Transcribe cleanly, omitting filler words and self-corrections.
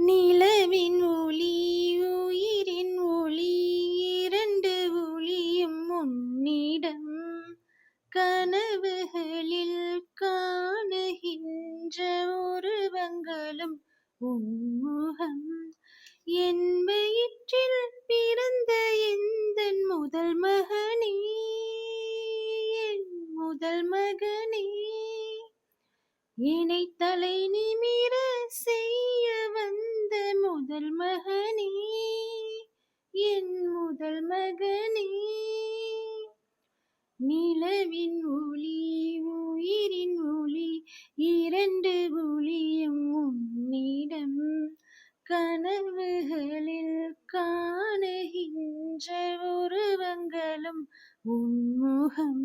நிலவின் ஒளி உயிரின் ஒளி இரண்டு ஒளியும் உன்னிடம் கனவுகளில் காணுகின்ற உருவங்களும் உன்முகம் என் வயிற்றில் பிறந்த எந்தன் முதல் மகனே என் முதல் மகனே என்னை தலை நிமிர செய்ய வந்த முதல் மகனே என் முதல் மகனே நிலவின் ஒளி உயிரின் ஒளி இரண்டு ஒளியும் உன்னிடம் கனவுகளில் காணுகின்ற உருவங்களும் உன்முகம்